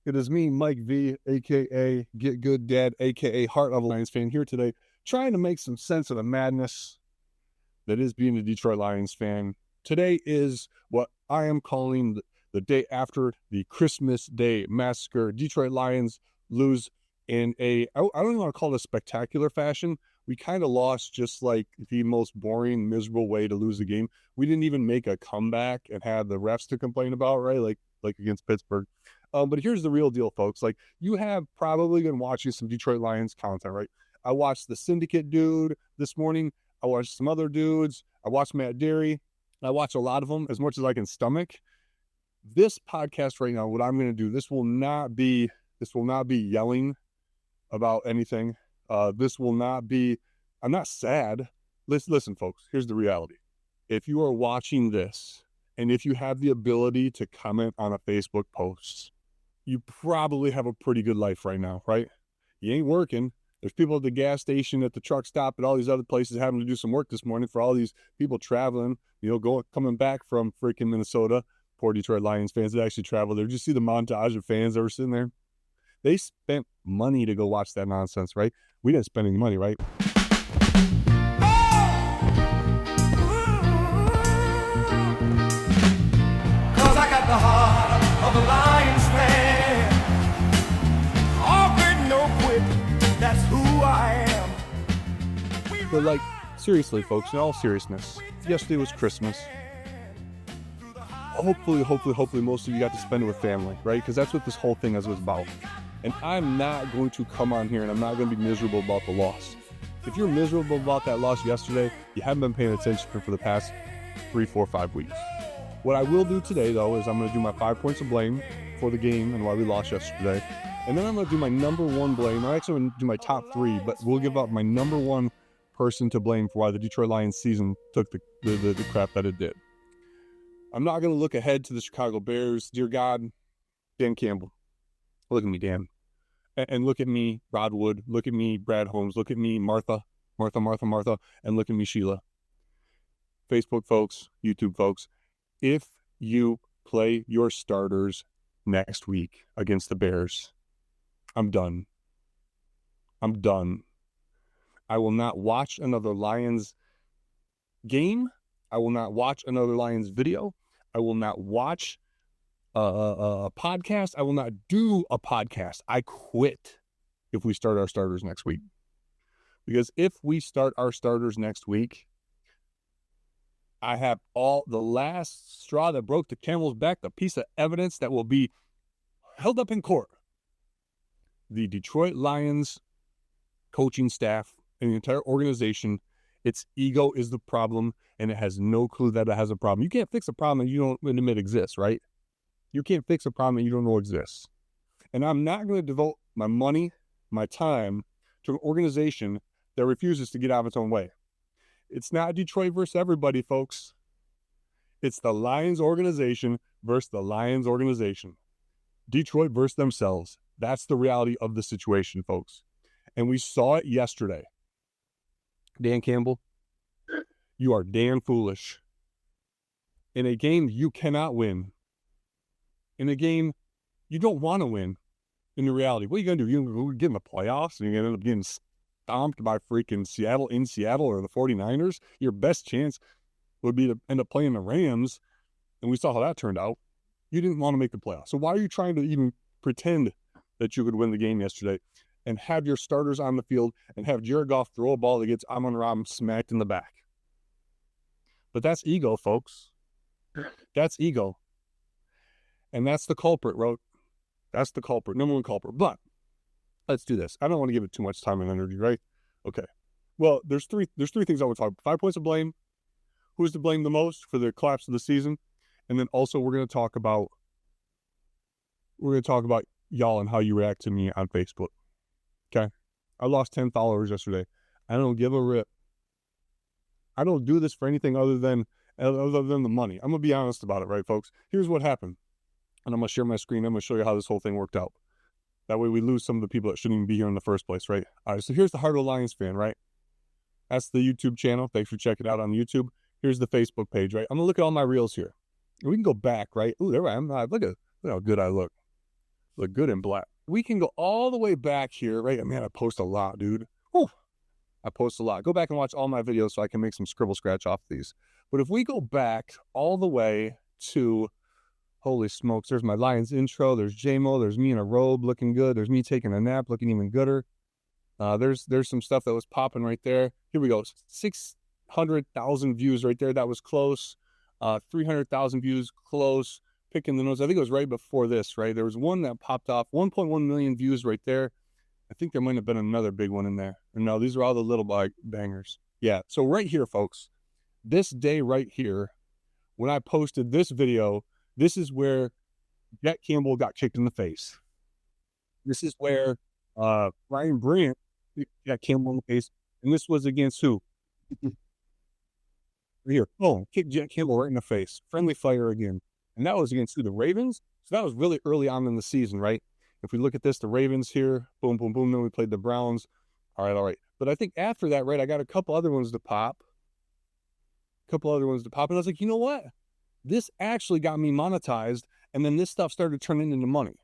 It is me, Mike V, aka Get Good Dad, aka Heart of a Lions fan, here today, trying to make some sense of the madness that is being a Detroit Lions fan. Today is what I am calling the day after the Christmas Day massacre. Detroit Lions lose in I don't even want to call it a spectacular fashion. We kind of lost just like the most boring, miserable way to lose a game. We didn't even make a comeback and had the refs to complain about, right? Like against Pittsburgh. But here's the real deal, folks. Like, you have probably been watching some Detroit Lions content, right? I watched the Syndicate dude this morning. I watched some other dudes. I watched Matt Derry. I watch a lot of them as much as I can stomach. This podcast right now, what I'm going to do, this will not be yelling about anything. This will not be, I'm not sad. Listen, folks, here's the reality. If you are watching this and if you have the ability to comment on a Facebook post, you probably have a pretty good life right now, right? You ain't working. There's people at the gas station, at the truck stop, at all these other places having to do some work this morning for all these people traveling, coming back from freaking Minnesota. Poor Detroit Lions fans that actually traveled there. Did you see the montage of fans that were sitting there? They spent money to go watch that nonsense, right? We didn't spend any money, right? Cause I got the heart of a Lions fan. All good, no quit, that's who I am. But like, seriously, folks, in all seriousness, yesterday was Christmas. Hopefully most of you got to spend it with family, right? Because that's what this whole thing was about. And I'm not going to come on here and I'm not going to be miserable about the loss. If you're miserable about that loss yesterday, you haven't been paying attention for the past 3, 4, 5 weeks. What I will do today, though, is I'm going to do my 5 points of blame for the game and why we lost yesterday. And then I'm going to do my number one blame. I'm actually going to do my top 3, but we'll give out my number one person to blame for why the Detroit Lions season took the crap that it did. I'm not going to look ahead to the Chicago Bears. Dear God, Dan Campbell. Look at me, Dan. And look at me, Rod Wood. Look at me, Brad Holmes. Look at me, Martha. And look at me, Sheila. Facebook folks, YouTube folks. If you play your starters next week against the Bears, I'm done. I will not watch another Lions game. I will not watch another Lions video. I will not watch a podcast. I will not do a podcast. I quit if we start our starters next week. Because if we start our starters next week, I have all the last straw that broke the camel's back, the piece of evidence that will be held up in court. The Detroit Lions coaching staff and the entire organization, its ego is the problem, and it has no clue that it has a problem. You can't fix a problem that you don't admit exists, right? You can't fix a problem that you don't know exists. And I'm not going to devote my money, my time to an organization that refuses to get out of its own way. It's not Detroit versus everybody, folks. It's the Lions organization versus the Lions organization. Detroit versus themselves. That's the reality of the situation, folks. And we saw it yesterday. Dan Campbell, you are damn foolish. In a game you cannot win. In a game you don't want to win. In the reality, what are you going to do? You're going to get in the playoffs and you're going to end up getting stomped by freaking Seattle or the 49ers? Your best chance would be to end up playing the Rams, and we saw how that turned out. You didn't want to make the playoffs. So why are you trying to even pretend that you could win the game yesterday and have your starters on the field and have Jared Goff throw a ball that gets Amon-Ra smacked in the back? But that's ego, folks. That's ego. And that's the culprit, Rote. That's the culprit, number one culprit. But let's do this. I don't want to give it too much time and energy, right? Okay. Well, there's three things I want to talk about. 5 points of blame. Who's to blame the most for the collapse of the season? And then also we're going to talk about y'all and how you react to me on Facebook. Okay? I lost 10 followers yesterday. I don't give a rip. I don't do this for anything other than the money. I'm going to be honest about it, right, folks? Here's what happened. And I'm going to share my screen. I'm going to show you how this whole thing worked out. That way we lose some of the people that shouldn't even be here in the first place, right? All right, so here's the Heart of a Lions fan, right? That's the YouTube channel. Thanks for checking it out on YouTube. Here's the Facebook page, right? I'm going to look at all my reels here. And we can go back, right? Ooh, there I am. Look how good I look. Look good in black. We can go all the way back here, right? Man, I post a lot, dude. Whew. I post a lot. Go back and watch all my videos so I can make some scribble scratch off these. But if we go back all the way to, holy smokes, there's my Lions intro. There's JMO. There's me in a robe looking good. There's me taking a nap looking even gooder. There's some stuff that was popping right there. Here we go. 600,000 views right there. That was close. 300,000 views close. Picking the nose. I think it was right before this, right? There was one that popped off. 1.1 million views right there. I think there might have been another big one in there. No, these are all the little bangers. Yeah. So right here, folks, this day right here, when I posted this video, this is where Jack Campbell got kicked in the face. This is where Ryan Brandt got Campbell in the face. And this was against who? Here. Oh, kicked Jack Campbell right in the face. Friendly fire again. And that was against who? The Ravens? So that was really early on in the season, right? If we look at this, the Ravens here, boom, boom, boom. Then we played the Browns. All right. But I think after that, right, I got a couple other ones to pop. And I was like, you know what? This actually got me monetized. And then this stuff started turning into money.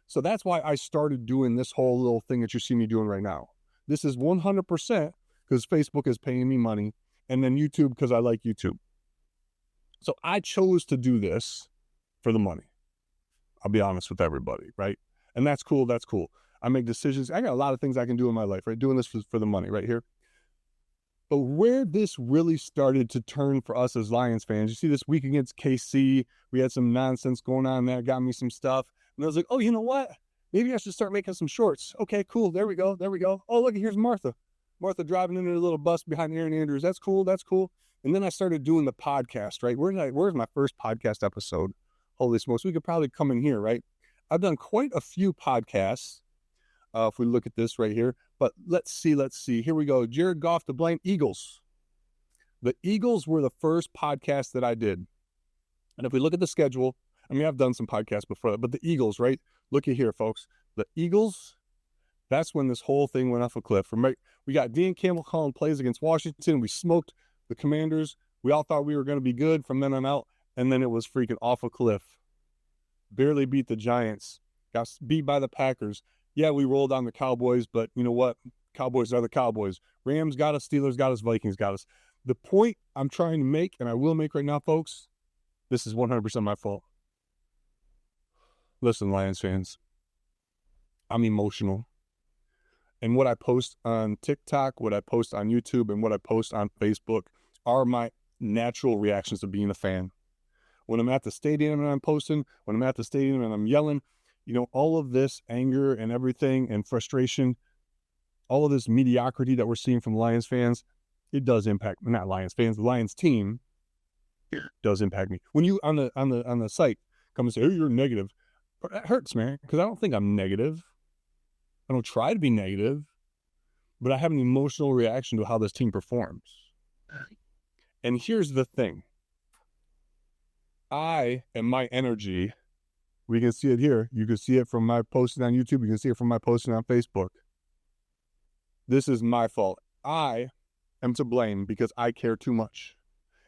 So that's why I started doing this whole little thing that you see me doing right now. This is 100% because Facebook is paying me money. And then YouTube because I like YouTube. So I chose to do this for the money. I'll be honest with everybody, right? And that's cool. I make decisions. I got a lot of things I can do in my life, right? Doing this for the money right here. But where this really started to turn for us as Lions fans, you see this week against KC, we had some nonsense going on there, got me some stuff. And I was like, oh, you know what? Maybe I should start making some shorts. Okay, cool. There we go. Oh, look, here's Martha. Martha driving into a little bus behind Aaron Andrews. That's cool. And then I started doing the podcast, right? Where's my first podcast episode? Holy smokes. We could probably come in here, right? I've done quite a few podcasts. If we look at this right here, but let's see. Here we go. Jared Goff to blame. Eagles. The Eagles were the first podcast that I did. And if we look at the schedule, I mean, I've done some podcasts before that, but the Eagles, right? Look at here, folks. The Eagles, that's when this whole thing went off a cliff. We got Dan Campbell calling plays against Washington. We smoked the Commanders. We all thought we were going to be good from then on out. And then it was freaking off a cliff. Barely beat the Giants. Got beat by the Packers. Yeah, we rolled on the Cowboys, but you know what? Cowboys are the Cowboys. Rams got us, Steelers got us, Vikings got us. The point I'm trying to make, and I will make right now, folks, this is 100% my fault. Listen, Lions fans, I'm emotional. And what I post on TikTok, what I post on YouTube, and what I post on Facebook are my natural reactions to being a fan. When I'm at the stadium and I'm posting, when I'm at the stadium and I'm yelling, you know, all of this anger and everything and frustration, all of this mediocrity that we're seeing from Lions fans, it does impact, not Lions fans, the Lions team does impact me. When you on the site come and say, oh, you're negative, that hurts, man, because I don't think I'm negative. I don't try to be negative, but I have an emotional reaction to how this team performs. And here's the thing. I and my energy, we can see it here. You can see it from my posting on YouTube. You can see it from my posting on Facebook. This is my fault. I am to blame because I care too much.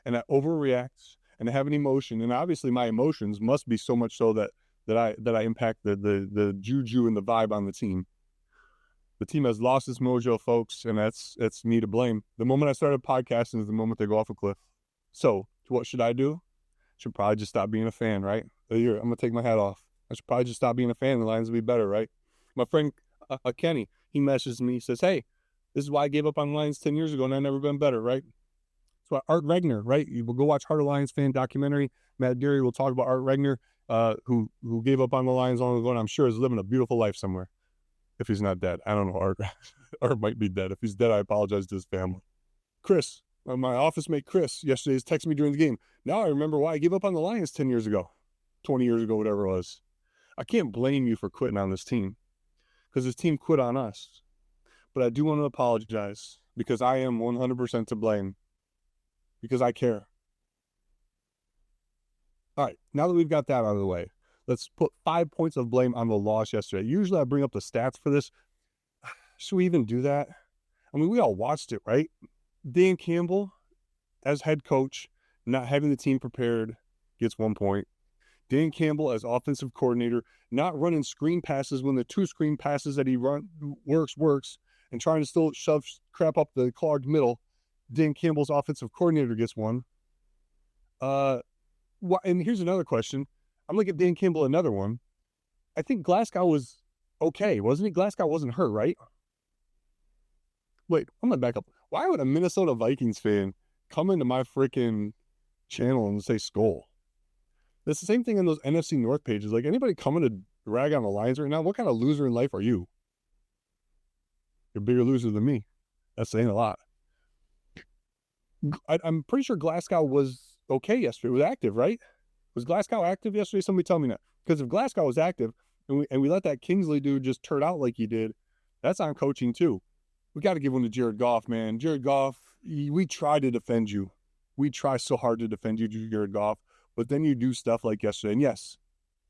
And I overreact and I have an emotion. And obviously my emotions must be so much so that I impact the juju and the vibe on the team. The team has lost its mojo, folks, and that's me to blame. The moment I started podcasting is the moment they go off a cliff. So what should I do? Should probably just stop being a fan, right? Here, I'm going to take my hat off. I should probably just stop being a fan. The Lions will be better, right? My friend Kenny, he messages me. He says, hey, this is why I gave up on the Lions 10 years ago and I've never been better, right? So Art Regner, right? You will go watch Heart of Lions fan documentary. Matt Deary will talk about Art Regner, who gave up on the Lions long ago and I'm sure is living a beautiful life somewhere. If he's not dead. I don't know. Art might be dead. If he's dead, I apologize to his family. Chris, my office mate Chris, yesterday is texting me during the game. Now I remember why I gave up on the Lions 10 years ago, 20 years ago, whatever it was. I can't blame you for quitting on this team because this team quit on us. But I do want to apologize because I am 100% to blame because I care. All right, now that we've got that out of the way, let's put 5 points of blame on the loss yesterday. Usually I bring up the stats for this. Should we even do that? I mean, we all watched it, right? Dan Campbell, as head coach, not having the team prepared, gets 1 point. Dan Campbell as offensive coordinator, not running screen passes when the 2 screen passes that he works, and trying to still shove crap up the clogged middle. Dan Campbell's offensive coordinator gets one. And here's another question. I'm gonna give Dan Campbell another one. I think Glasgow was okay, wasn't he? Glasgow wasn't hurt, right? Wait, I'm gonna back up. Why would a Minnesota Vikings fan come into my freaking channel and say skull? It's the same thing in those NFC North pages. Like, anybody coming to rag on the Lions right now, what kind of loser in life are you? You're a bigger loser than me. That's saying a lot. I'm pretty sure Glasgow was okay yesterday. It was active, right? Was Glasgow active yesterday? Somebody tell me that. Because if Glasgow was active and we let that Kingsley dude just turn out like he did, that's on coaching too. We got to give one to Jared Goff, man. Jared Goff, we try to defend you. We try so hard to defend you, Jared Goff. But then you do stuff like yesterday. And yes,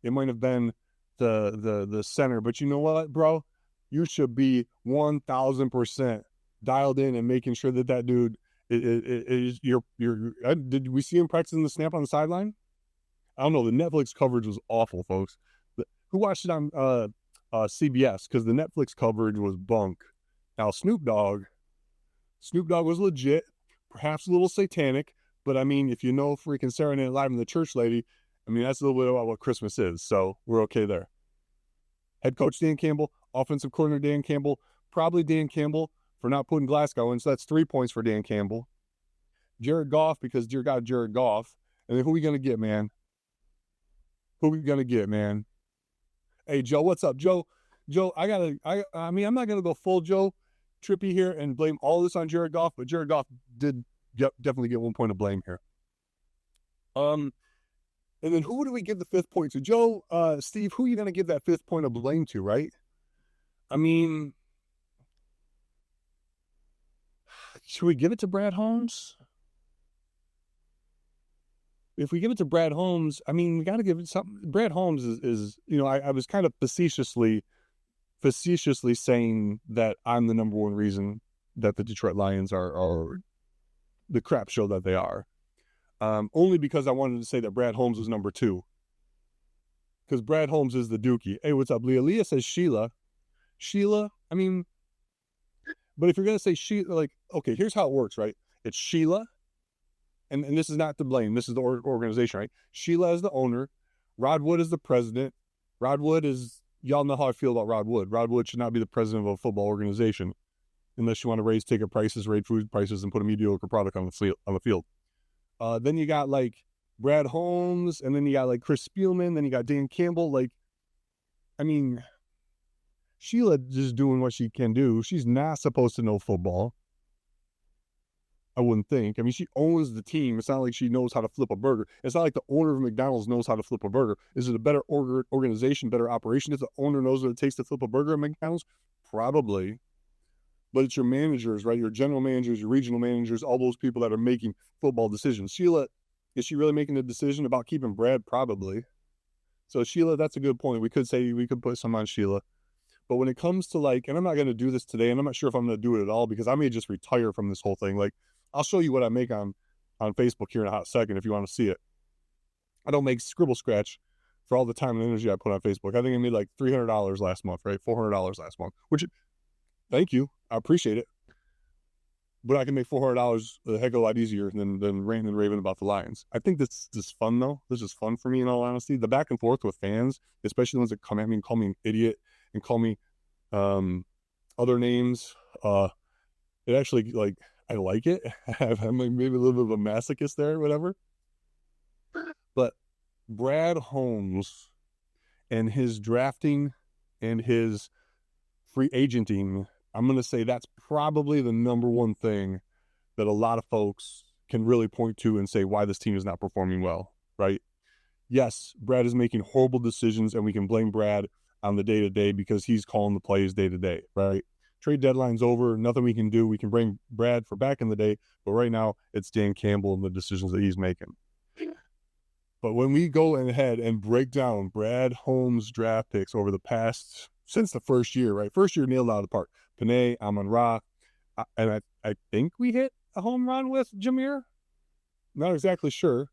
it might have been the center. But you know what, bro? You should be 1,000% dialed in and making sure that dude is did we see him practicing the snap on the sideline? I don't know. The Netflix coverage was awful, folks. Who watched it on CBS? Because the Netflix coverage was bunk. Now, Snoop Dogg was legit, perhaps a little satanic, but I mean, if you know freaking Saturday Night Live and the church lady, I mean, that's a little bit about what Christmas is, so we're okay there. Head coach Dan Campbell, offensive coordinator Dan Campbell, probably Dan Campbell for not putting Glasgow in, so that's 3 points for Dan Campbell. Jared Goff, because dear God, Jared Goff. And then who are we going to get, man? Who are we going to get, man? Hey, Joe, what's up? Joe, I mean, I'm not going to go full Joe Trippy here and blame all this on Jared Goff, but Jared Goff did definitely get 1 point of blame here. And then who do we give the 5th point to? Joe, Steve, who are you going to give that 5th point of blame to, right? I mean, should we give it to Brad Holmes? If we give it to Brad Holmes, I mean, we got to give it something. Brad Holmes is you know, I was kind of facetiously saying that I'm the number one reason that the Detroit Lions are the crap show that they are. Only because I wanted to say that Brad Holmes was number 2. Because Brad Holmes is the dookie. Hey, what's up, Leah? Leah says Sheila. I mean, but if you're going to say Sheila, like, okay, here's how it works, right? It's Sheila, and this is not to blame. This is the organization, right? Sheila is the owner. Rod Wood is the president. Rod Wood is, y'all know how I feel about Rod Wood. Rod Wood should not be the president of a football organization unless you want to raise ticket prices, raise food prices, and put a mediocre product on the field. Then you got like Brad Holmes, and then you got like Chris Spielman, then you got Dan Campbell. Like, I mean, Sheila just doing what she can do. She's not supposed to know football, I wouldn't think. I mean, she owns the team. It's not like she knows how to flip a burger. It's not like the owner of McDonald's knows how to flip a burger. Is it a better organization, better operation if the owner knows what it takes to flip a burger at McDonald's? Probably. But it's your managers, right? Your general managers, your regional managers, all those people that are making football decisions. Sheila, is she really making a decision about keeping Brad? Probably. So Sheila, that's a good point. We could put some on Sheila. But when it comes to like, and I'm not going to do this today, and I'm not sure if I'm going to do it at all because I may just retire from this whole thing. Like, I'll show you what I make on Facebook here in a hot second if you want to see it. I don't make scribble scratch for all the time and energy I put on Facebook. I think I made like $300 last month, right? $400 last month, which, thank you. I appreciate it. But I can make $400 a heck of a lot easier than ranting and raving about the Lions. I think this is fun, though. This is fun for me, in all honesty. The back and forth with fans, especially the ones that come at me and call me an idiot and call me other names. It actually, like, I like it. I'm maybe a little bit of a masochist there or whatever. But Brad Holmes and his drafting and his free agenting, I'm going to say that's probably the number one thing that a lot of folks can really point to and say why this team is not performing well, right? Yes, Brad is making horrible decisions, and we can blame Brad on the day-to-day because he's calling the plays day-to-day, right? Trade deadline's over. Nothing we can do. We can bring Brad for back in the day, but right now it's Dan Campbell and the decisions that he's making. But when we go ahead and break down Brad Holmes' draft picks over the past, since the first year, right? First year nailed out of the park. Panay, Amon-Ra, and I think we hit a home run with Jameer. Not exactly sure.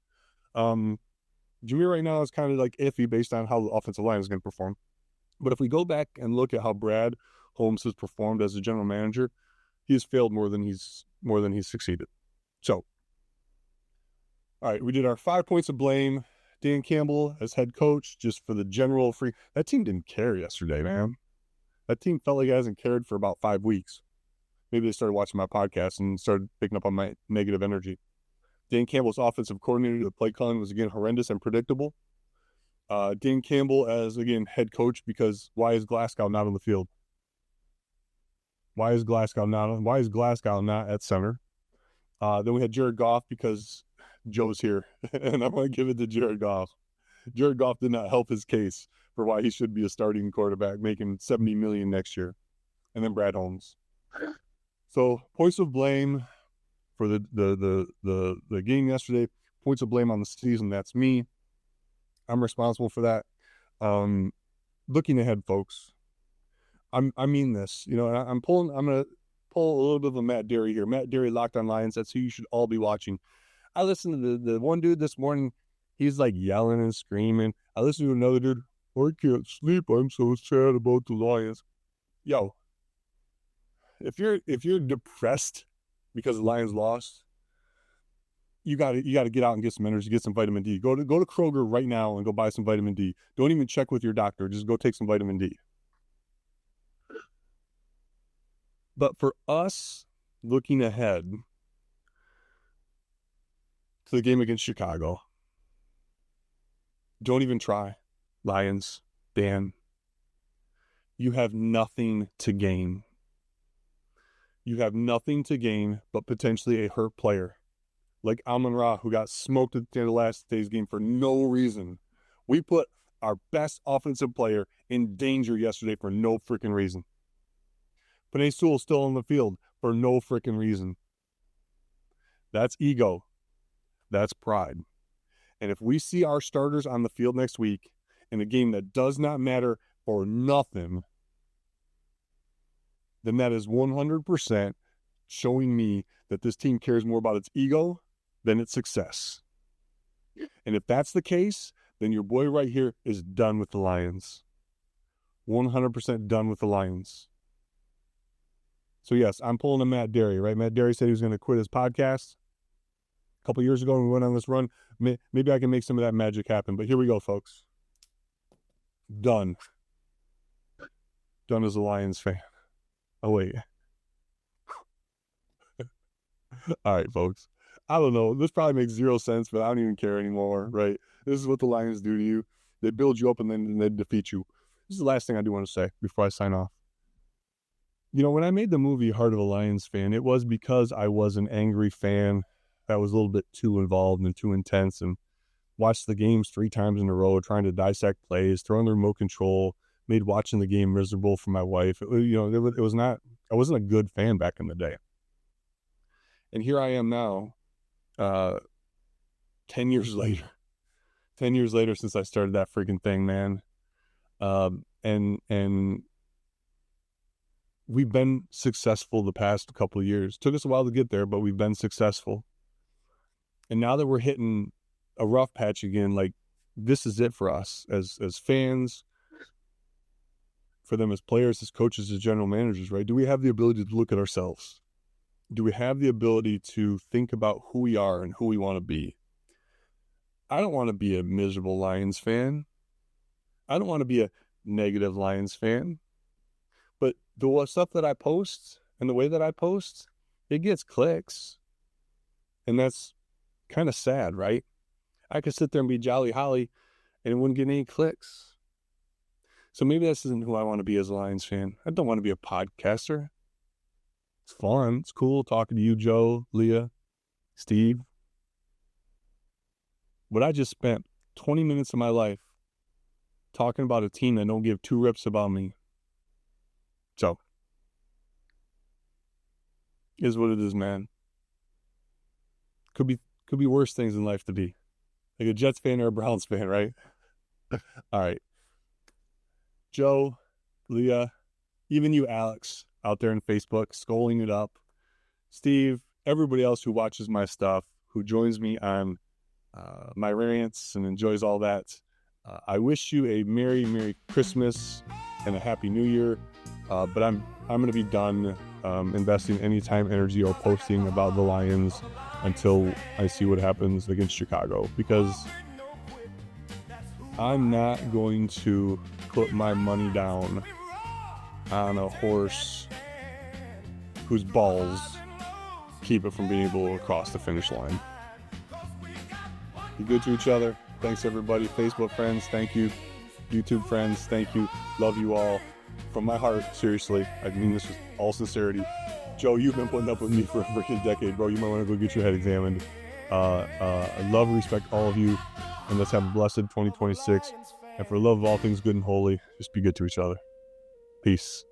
Jimmy right now is kind of like iffy based on how the offensive line is going to perform. But if we go back and look at how Brad Holmes has performed as a general manager, he's failed more than he's succeeded. So, all right, we did our 5 points of blame. Dan Campbell as head coach, just for the general free. That team didn't care yesterday, man. That team felt like it hasn't cared for about 5 weeks. Maybe they started watching my podcast and started picking up on my negative energy. Dan Campbell's offensive coordinator, the play calling was again horrendous and predictable. Dan Campbell as, again, head coach, because why is Glasgow not on the field? Why is Glasgow not at center? Then we had Jared Goff, because Joe's here, and I'm going to give it to Jared Goff. Jared Goff did not help his case for why he should be a starting quarterback, making $70 million next year. And then Brad Holmes. So points of blame for the game yesterday. Points of blame on the season. That's me. I'm responsible for that. Looking ahead, folks. I mean this. You know, I'm gonna pull a little bit of a Matt Derry here. Matt Derry, Locked on Lions. That's who you should all be watching. I listened to the one dude this morning. He's like yelling and screaming. I listened to another dude. I can't sleep. I'm so sad about the Lions. Yo, if you're depressed because the Lions lost, you gotta get out and get some energy, get some vitamin D. Go to Kroger right now and go buy some vitamin D. Don't even check with your doctor. Just go take some vitamin D. But for us, looking ahead to the game against Chicago, don't even try. Lions, Dan, you have nothing to gain. You have nothing to gain but potentially a hurt player like Amon-Ra, who got smoked at the end of last day's game for no reason. We put our best offensive player in danger yesterday for no freaking reason. Penei Sewell's still on the field for no freaking reason. That's ego. That's pride. And if we see our starters on the field next week in a game that does not matter for nothing, then that is 100% showing me that this team cares more about its ego than its success. And if that's the case, then your boy right here is done with the Lions. 100% done with the Lions. So yes, I'm pulling a Matt Derry, right? Matt Derry said he was going to quit his podcast a couple years ago when we went on this run. Maybe I can make some of that magic happen. But here we go, folks. Done. Done as a Lions fan. Oh, wait. All right, folks. I don't know. This probably makes zero sense, but I don't even care anymore, right? This is what the Lions do to you. They build you up and then they defeat you. This is the last thing I do want to say before I sign off. You know, when I made the movie Heart of a Lions Fan, it was because I was an angry fan that was a little bit too involved and too intense and watched the games 3 times in a row, trying to dissect plays, throwing the remote control, made watching the game miserable for my wife. It was not, I wasn't a good fan back in the day. And here I am now, 10 years later. 10 years later since I started that freaking thing, man. And we've been successful the past couple of years. Took us a while to get there, but we've been successful. And now that we're hitting a rough patch again, like, this is it for us as fans, for them as players, as coaches, as general managers, right? Do we have the ability to look at ourselves? Do we have the ability to think about who we are and who we want to be? I don't want to be a miserable Lions fan. I don't want to be a negative Lions fan. But the stuff that I post and the way that I post, it gets clicks. And that's kind of sad, right? I could sit there and be jolly holly and it wouldn't get any clicks. So maybe this isn't who I want to be as a Lions fan. I don't want to be a podcaster. It's fun. It's cool talking to you, Joe, Leah, Steve. But I just spent 20 minutes of my life talking about a team that don't give 2 rips about me. So, is what it is, man. Could be worse things in life to be. Like a Jets fan or a Browns fan, right? All right. Joe, Leah, even you, Alex, out there in Facebook, scolding it up. Steve, everybody else who watches my stuff, who joins me on my rants and enjoys all that. I wish you a Merry Christmas and a Happy New Year. But I'm going to be done investing any time, energy, or posting about the Lions until I see what happens against Chicago, because I'm not going to put my money down on a horse whose balls keep it from being able to cross the finish line. Be good to each other. Thanks, everybody. Facebook friends, thank you. YouTube friends, thank you. Love you all. From my heart, seriously. I mean this with all sincerity. Joe, you've been putting up with me for a freaking decade, bro. You might want to go get your head examined. I love and respect all of you. And let's have a blessed 2026. And for the love of all things good and holy, just be good to each other. Peace.